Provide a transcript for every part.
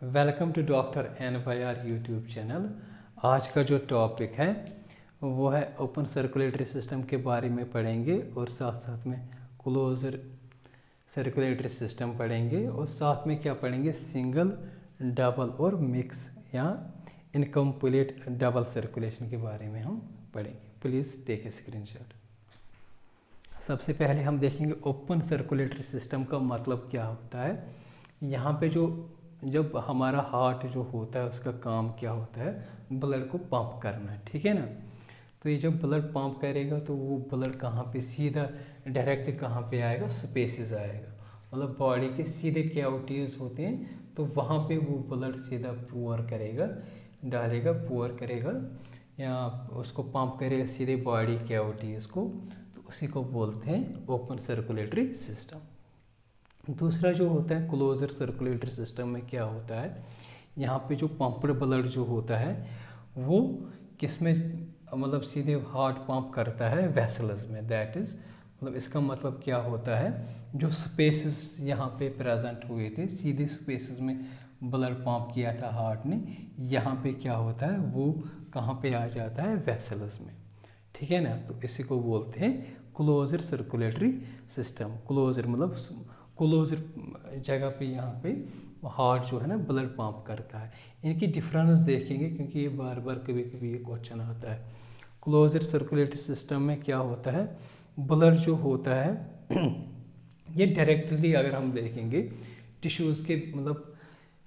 Welcome to doctor NYR YouTube channel. आज का जो टॉपिक है वो है ओपन सर्कुलेटरी सिस्टम के बारे में पढ़ेंगे और साथ साथ में क्लोजर सर्कुलेटरी सिस्टम पढ़ेंगे और साथ में क्या पढ़ेंगे, सिंगल, डबल और मिक्स या इनकम्प्लीट डबल सर्कुलेशन के बारे में हम पढ़ेंगे। Please take a screenshot. सबसे पहले हम देखेंगे ओपन सर्कुलेटरी सिस्टम का मतलब क्या होता है। यहाँ पे जब हमारा हार्ट जो होता है उसका काम क्या होता है, ब्लड को पंप करना, ठीक है ना। तो ये जब ब्लड पंप करेगा तो वो ब्लड कहाँ पे सीधा डायरेक्ट कहाँ पे आएगा, स्पेसेस आएगा, मतलब बॉडी के सीधे कैविटीज़ होते हैं तो वहाँ पे वो ब्लड सीधा पुअर करेगा, डालेगा, पुअर करेगा या उसको पंप करेगा सीधे बॉडी कैविटीज़ को, तो उसी को बोलते हैं ओपन सर्कुलेटरी सिस्टम। दूसरा जो होता है क्लोजर सर्कुलेटरी सिस्टम में क्या होता है, यहाँ पे जो पंप्ड ब्लड जो होता है वो किस में, मतलब सीधे हार्ट पंप करता है वेसल्स में, दैट इज़ मतलब इसका मतलब क्या होता है, जो स्पेसेस यहाँ पे प्रेजेंट हुए थे, सीधे स्पेसेस में ब्लड पंप किया था हार्ट ने, यहाँ पे क्या होता है वो कहाँ पे आ जाता है, वेसल्स में, ठीक है ना। तो इसी को बोलते हैं क्लोजर सर्कुलेटरी सिस्टम। क्लोजर मतलब क्लोजर जगह पे यहाँ पे हार्ट जो है ना ब्लड पंप करता है। इनकी डिफरेंस देखेंगे क्योंकि ये बार बार कभी कभी ये क्वेश्चन आता है। क्लोजर सर्कुलेटरी सिस्टम में क्या होता है, ब्लड जो होता है ये डायरेक्टली अगर हम देखेंगे टिश्यूज़ के मतलब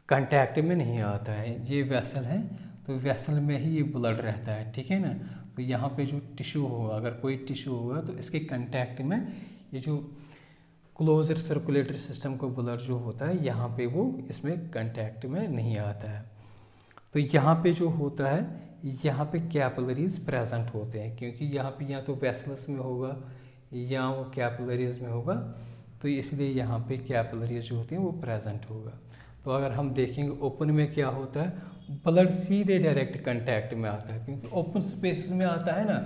कांटेक्ट में नहीं आता है। ये वेसल है तो वेसल में ही ये ब्लड रहता है, ठीक है ना। तो यहाँ पे जो टिश्यू होगा, अगर कोई टिश्यू होगा तो इसके कांटेक्ट में ये जो क्लोजर सर्कुलेटरी सिस्टम का ब्लड जो होता है यहाँ पे वो इसमें कांटेक्ट में नहीं आता है। तो यहाँ पे जो होता है यहाँ पे कैपिलरीज प्रेजेंट होते हैं, क्योंकि यहाँ पे या तो वेसल्स में होगा या वो कैपिलरीज में होगा, तो इसलिए यहाँ पे कैपिलरीज जो होती हैं वो प्रेजेंट होगा। तो अगर हम देखेंगे ओपन में क्या होता है, ब्लड सीधे डायरेक्ट कांटेक्ट में आता है, क्योंकि ओपन स्पेस में आता है ना,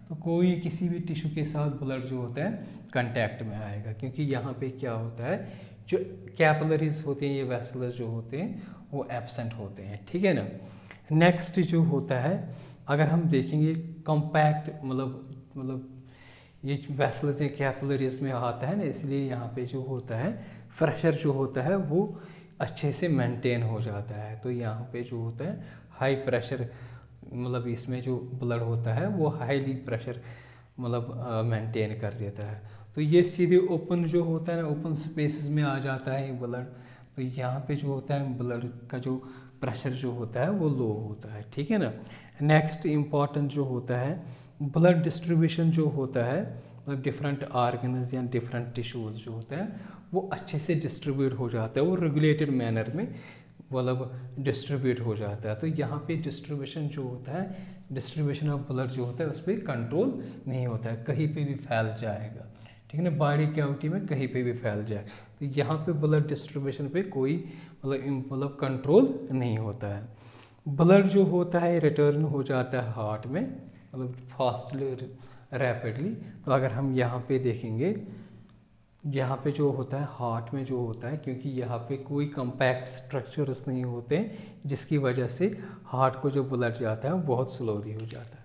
तो कोई किसी भी टिश्यू के साथ ब्लड जो होता है कांटेक्ट में आएगा, क्योंकि यहाँ पे क्या होता है जो कैपिलरीज होते हैं, ये वेसल्स जो होते हैं वो एब्सेंट होते हैं, ठीक है ना। नेक्स्ट जो होता है अगर हम देखेंगे कॉम्पैक्ट, मतलब ये वेसल्स या कैपिलरीज में आता है ना, इसलिए यहाँ पे जो होता है प्रेशर जो होता है वो अच्छे से मेंटेन हो जाता है। तो यहाँ पे जो होता है हाई प्रेशर, मतलब इसमें जो ब्लड होता है वो हाईली प्रेशर मतलब मेंटेन कर देता है। तो ये सीधे ओपन जो होता है ना, ओपन स्पेसेस में आ जाता है ये ब्लड, तो यहाँ पे जो होता है ब्लड का जो प्रेशर जो होता है वो लो होता है, ठीक है ना। नेक्स्ट इम्पॉर्टेंट जो होता है ब्लड डिस्ट्रीब्यूशन जो होता है, मतलब डिफरेंट ऑर्गन्स या डिफरेंट टिश्यूज जो होते हैं वो अच्छे से डिस्ट्रीब्यूट हो जाता है, वो रेगुलेटेड मैनर में मतलब डिस्ट्रीब्यूट हो जाता है। तो यहाँ पे डिस्ट्रीब्यूशन जो होता है, डिस्ट्रीब्यूशन ऑफ ब्लड जो होता है उस पर कंट्रोल नहीं होता है, कहीं पे भी फैल जाएगा, ठीक है ना, बॉडी कैविटी में कहीं पे भी फैल जाए। तो यहाँ पे ब्लड डिस्ट्रीब्यूशन पे कोई मतलब कंट्रोल नहीं होता है। ब्लड जो होता है रिटर्न हो जाता है हार्ट में, मतलब फास्टली, रैपिडली। तो अगर हम यहाँ पे देखेंगे, यहाँ पे जो होता है हार्ट में जो होता है, क्योंकि यहाँ पे कोई कम्पैक्ट स्ट्रक्चर्स नहीं होते जिसकी वजह से हार्ट को जो ब्लड जाता है वो बहुत स्लोली हो जाता है।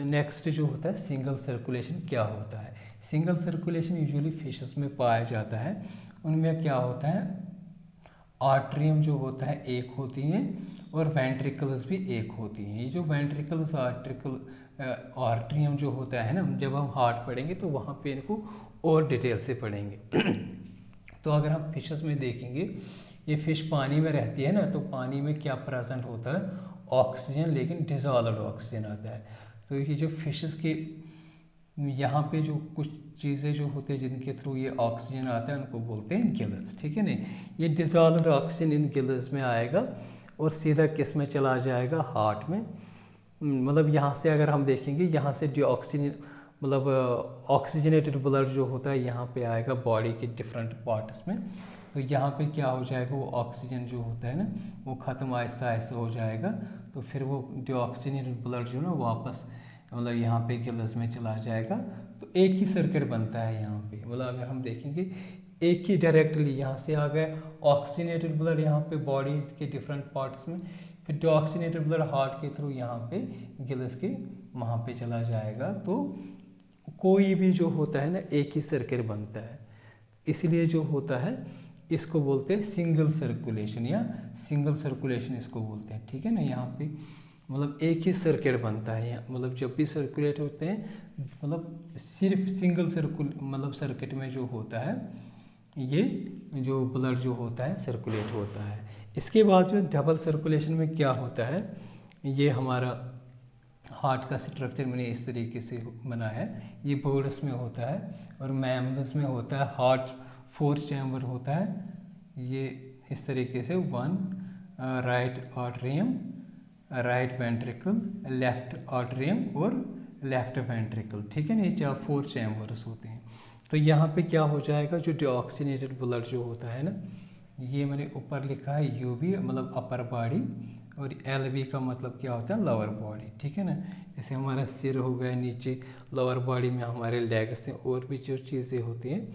नेक्स्ट जो होता है सिंगल सर्कुलेशन क्या होता है। सिंगल सर्कुलेशन यूजुअली फिशेस में पाया जाता है। उनमें क्या होता है, आर्ट्रियम जो होता है एक होती हैं और वेंट्रिकल्स भी एक होती हैं। ये जो वेंट्रिकल्स आर्ट्रियम जो होता है ना, जब हम हार्ट पढ़ेंगे तो वहाँ पे इनको और डिटेल से पढ़ेंगे। तो अगर हम फिशेस में देखेंगे, ये फिश पानी में रहती है ना, तो पानी में क्या प्रेजेंट होता है, ऑक्सीजन, लेकिन डिजॉल्व्ड ऑक्सीजन आता है। तो ये जो फिशेस के यहाँ पे जो कुछ चीज़ें जो होती है जिनके थ्रू ये ऑक्सीजन आता है उनको बोलते हैं गिलस, ठीक है ना। ये डिजॉल्व्ड ऑक्सीजन इन गिलस में आएगा और सीधा किस में चला जाएगा, हार्ट में। मतलब यहाँ से अगर हम देखेंगे, यहाँ से ऑक्सीजन मतलब ऑक्सीजनेटेड ब्लड जो होता है यहाँ पे आएगा बॉडी के डिफरेंट पार्ट्स में। तो यहाँ पे क्या हो जाएगा, वो ऑक्सीजन जो होता है ना वो ख़त्म आहिस्ता आहिस्ता हो जाएगा, तो फिर वो जो ऑक्सीजनेटेड ब्लड जो ना वापस मतलब यहाँ पे गिलस में चला जाएगा। तो एक ही सर्किट बनता है यहाँ पे, मतलब अगर हम देखेंगे एक ही डायरेक्टली यहाँ से आ गया ऑक्सीजनेटेड ब्लड यहाँ पे बॉडी के डिफरेंट पार्ट्स में, फिर डीऑक्सीजनेटेड ब्लड हार्ट के थ्रू यहाँ पे गिल्स के वहाँ पे चला जाएगा। तो कोई भी जो होता है ना एक ही सर्किट बनता है, इसलिए जो होता है इसको बोलते हैं सिंगल सर्कुलेशन या सिंगल सर्कुलेशन इसको बोलते हैं। ठीक है ना, यहाँ पे मतलब एक ही सर्किट बनता है यहाँ, मतलब जब भी सर्कुलेट होते हैं मतलब सिर्फ सिंगल सर्किट में जो होता है ये जो ब्लड जो होता है सर्कुलेट होता है। इसके बाद जो डबल सर्कुलेशन में क्या होता है, ये हमारा हार्ट का स्ट्रक्चर मैंने इस तरीके से बनाया है, ये बर्ड्स में होता है और मैमल्स में होता है हार्ट 4 चैम्बर होता है, ये इस तरीके से 1 right atrium, right ventricle, left atrium और लेफ्ट वेंट्रिकल। ठीक है ना, ये 4 चैम्बर्स होते हैं। तो यहाँ पे क्या हो जाएगा, जो डीऑक्सीजनेटेड ब्लड जो होता है ना, ये मैंने ऊपर लिखा है यूबी मतलब अपर बॉडी और एलबी का मतलब क्या होता है लोअर बॉडी। ठीक है ना, जैसे हमारा सिर हो गया नीचे, लोअर बॉडी में हमारे लेग्स हैं और भी जो चीज़ें होती हैं,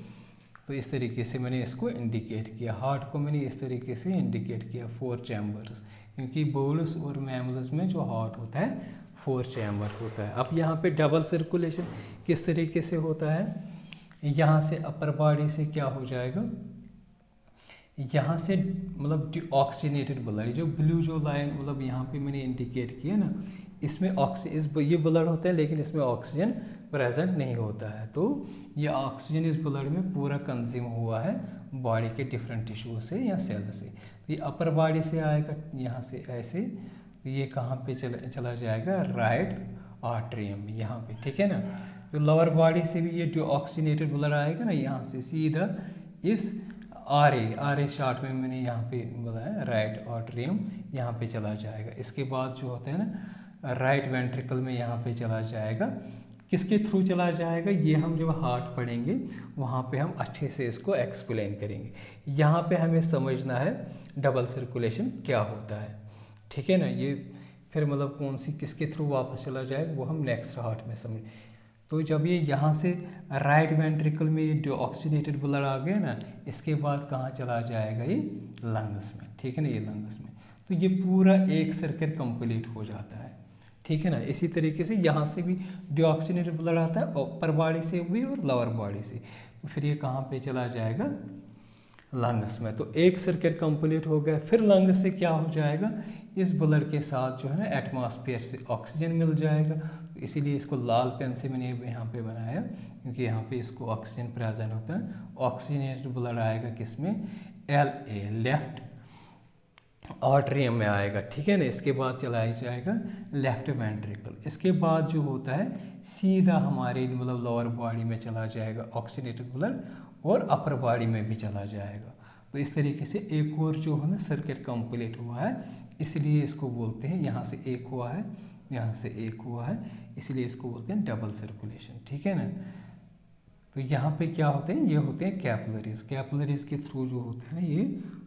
तो इस तरीके से मैंने इसको इंडिकेट किया। हार्ट को मैंने इस तरीके से इंडिकेट किया 4 चैम्बर्स, क्योंकि बर्ड्स और मैमल्स में जो हार्ट होता है 4 चैम्बर होता है। अब यहाँ पे डबल सर्कुलेशन किस तरीके से होता है, यहाँ से अपर बॉडी से क्या हो जाएगा, यहाँ से मतलब डीऑक्सीजनेटेड ब्लड, जो ब्लू जो लाइन मतलब यहाँ पे मैंने इंडिकेट किया ना, इसमें ये ब्लड होता है लेकिन इसमें ऑक्सीजन प्रेजेंट नहीं होता है। तो ये ऑक्सीजन इस ब्लड में पूरा कंज्यूम हुआ है बॉडी के डिफरेंट टिश्यू से या सेल से। तो ये अपर बॉडी से आएगा यहाँ से ऐसे, तो ये कहाँ पे चला जाएगा, राइट आर्टरियम यहाँ पे। ठीक है ना, तो लोअर बॉडी से भी ये डीऑक्सीजनेटेड ब्लड आएगा ना, यहाँ से सीधा इस आर ए शॉर्ट में मैंने यहाँ पे बताया राइट आर्टरियम यहाँ पे चला जाएगा। इसके बाद जो होता है ना राइट वेंट्रिकल में यहाँ पे चला जाएगा। किसके थ्रू चला जाएगा, ये हम जब हार्ट पढ़ेंगे वहाँ पे हम अच्छे से इसको एक्सप्लेन करेंगे। यहाँ पे हमें समझना है डबल सर्कुलेशन क्या होता है। ठीक है ना, ये फिर मतलब कौन सी किसके थ्रू वापस चला जाएगा वो हम नेक्स्ट हार्ट में समझ। तो जब ये यहाँ से राइट वेंट्रिकल में ये डीऑक्सीजनेटेड ब्लड आ गया ना, इसके बाद कहाँ चला जाएगा, ये लंग्स में। ठीक है ना, ये लंग्स में, तो ये पूरा एक सर्किट कंप्लीट हो जाता है। ठीक है ना, इसी तरीके से यहाँ से भी डीऑक्सीजनेटेड ब्लड आता है अपर बॉडी से भी और लोअर बॉडी से, तो फिर ये कहाँ पे चला जाएगा, लंग्स में। तो एक सर्किट कंप्लीट हो गया। फिर लंग्स से क्या हो जाएगा, इस ब्लड के साथ जो है ना एटमॉस्फेयर से ऑक्सीजन मिल जाएगा। तो इसीलिए इसको लाल पेन से मैंने यहाँ पे बनाया, क्योंकि यहाँ पे इसको ऑक्सीजन प्रेजेंट होता है। ऑक्सीजनेटेड ब्लड आएगा किसमें, LA लेफ्ट आर्टरियम में आएगा। ठीक है ना, इसके बाद चला जाएगा लेफ्ट वेंट्रिकल। इसके बाद जो होता है सीधा हमारे मतलब लोअर बॉडी में चला जाएगा ऑक्सीजनेटेड ब्लड और अपर बॉडी में भी चला जाएगा। तो इस तरीके से एक और जो है ना सर्किट कंप्लीट हुआ है, इसलिए इसको बोलते हैं, यहाँ से एक हुआ है, यहाँ से एक हुआ है, इसलिए इसको बोलते हैं डबल सर्कुलेशन। ठीक है ना, तो यहाँ पे क्या होते हैं, ये होते हैं कैपिलरीज। कैपिलरीज के थ्रू जो होता है ये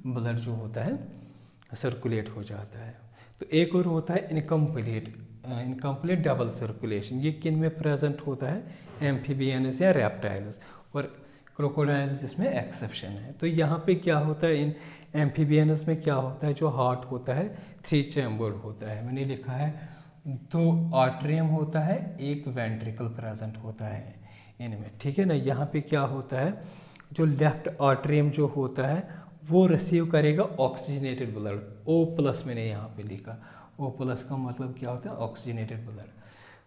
ब्लड जो होता है सर्कुलेट हो जाता है। तो एक और होता है इनकम्प्लीट डबल सर्कुलेशन। ये किन में प्रेजेंट होता है, एम्फीबियंस या रेप्टाइल्स, और क्रोकोडाइल्स इसमें एक्सेप्शन है। तो यहाँ पे क्या होता है, इन एम्फीबियंस में क्या होता है, जो हार्ट होता है 3 चैम्बर होता है। मैंने लिखा है 2 आर्टरियम होता है, 1 वेंट्रिकल प्रेजेंट होता है इनमें। ठीक है ना, यहाँ पे क्या होता है, जो लेफ्ट आर्टरियम जो होता है वो रिसीव करेगा ऑक्सीजनेटेड ब्लड, O+ मैंने यहाँ पे लिखा। O+ का मतलब क्या होता है, ऑक्सीजनेटेड ब्लड।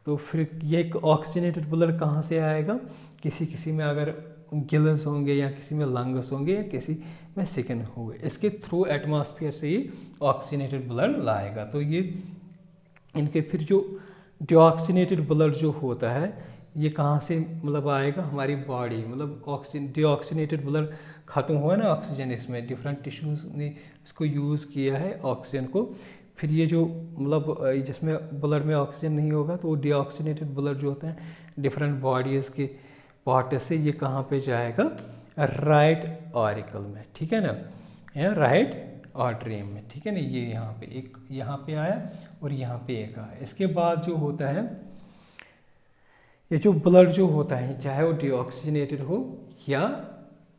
तो फिर ये ऑक्सीजनेटेड ब्लड कहाँ से आएगा, किसी में अगर गिल्स होंगे या किसी में लंग्स होंगे या किसी में स्किन होंगे, इसके थ्रू एटमॉस्फेयर से ही ऑक्सीजनेटेड ब्लड लाएगा। तो ये इनके फिर जो डीऑक्सीजनेटेड ब्लड जो होता है ये कहाँ से मतलब आएगा, हमारी बॉडी मतलब ऑक्सीजन डीऑक्सीजनेटेड ब्लड खत्म हुआ ना ऑक्सीजन, इसमें डिफरेंट टिश्यूज़ ने इसको यूज़ किया है ऑक्सीजन को। फिर ये जो मतलब जिसमें ब्लड में ऑक्सीजन नहीं होगा तो वो डीऑक्सीजनेटेड ब्लड जो होता है डिफरेंट बॉडीज़ के पार्ट से ये कहाँ पे जाएगा, राइट ऑरिकल में। ठीक है ना, या राइट आर्टरियम में। ठीक है ना, ये यहाँ पे एक यहाँ पे आया और यहाँ पे एक आया। इसके बाद जो होता है ये जो ब्लड जो होता है चाहे वो डीऑक्सीजनेटेड हो या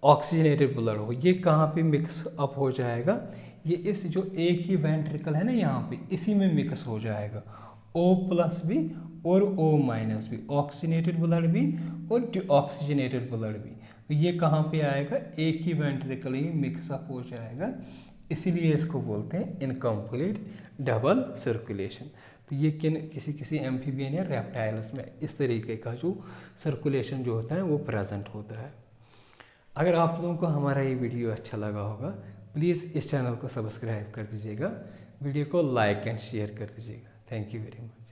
ऑक्सीजनेटेड ब्लड हो, ये कहाँ पे मिक्स अप हो जाएगा, ये इस जो एक ही वेंट्रिकल है ना यहाँ पे, इसी में मिक्स हो जाएगा, O+ भी और O- भी, ऑक्सीजनेटेड ब्लड भी और डिऑक्सीजनेटेड ब्लड भी। तो ये कहाँ पे आएगा, एक ही वेंट्रिकल ही मिक्सअप हो जाएगा, इसीलिए इसको बोलते हैं इनकम्प्लीट डबल सर्कुलेशन। तो ये किसी किसी एम्फीबियन या रेप्टाइल्स में इस तरीके का जो सर्कुलेशन जो होता है वो प्रेजेंट होता है। अगर आप लोगों को हमारा ये वीडियो अच्छा लगा होगा, प्लीज़ इस चैनल को सब्सक्राइब कर दीजिएगा, वीडियो को लाइक एंड शेयर कर दीजिएगा। Thank you very much.